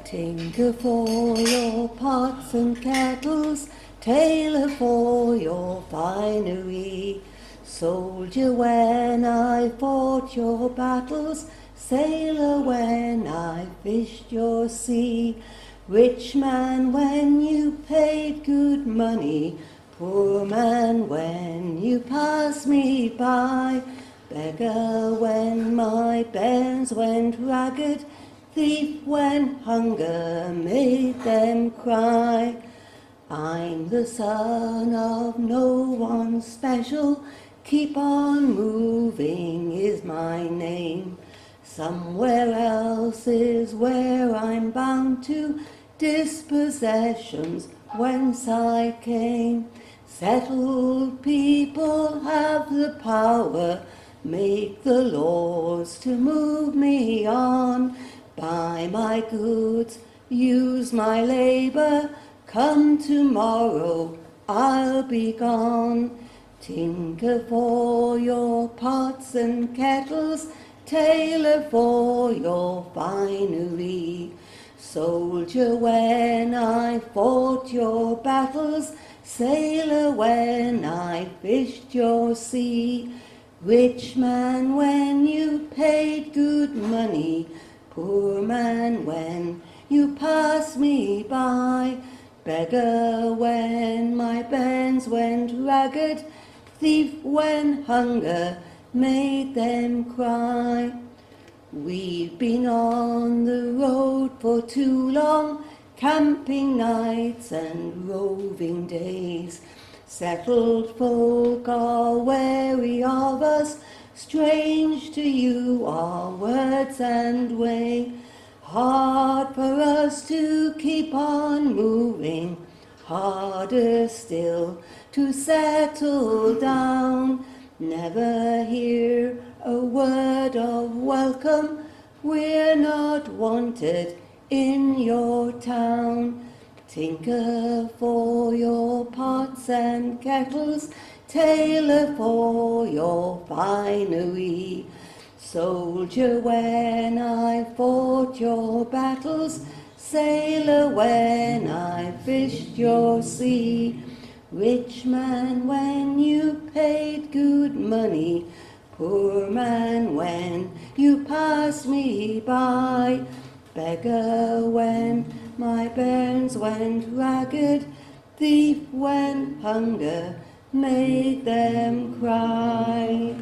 Tinker for your pots and kettles, tailor for your finery, soldier when I fought your battles, sailor when I fished your sea, rich man when you paid good money, poor man when you passed me by, beggar when my bairns went ragged, thief when hunger made them cry. I'm the son of no one special, keep on moving is my name. Somewhere else is where I'm bound to, dispossessions whence I came. Settled people have the power, make the laws to move me on. Buy my goods, use my labour, come tomorrow, I'll be gone. Tinker for your pots and kettles, tailor for your finery, soldier when I fought your battles, sailor when I fished your sea, rich man when you paid good money, poor man when you passed me by, beggar when my bairns went ragged, thief when hunger made them cry. We've been on the road for too long, camping nights and roving days. Settled folk are wary of us, strange to you are words and way. Hard for us to keep on moving, harder still to settle down. Never hear a word of welcome, we're not wanted in your town. Tinker for your pots and kettles, tailor for your finery, soldier when I fought your battles, sailor when I fished your sea, rich man when you paid good money, poor man when you passed me by, beggar when my bairns went ragged, thief when hunger made them cry.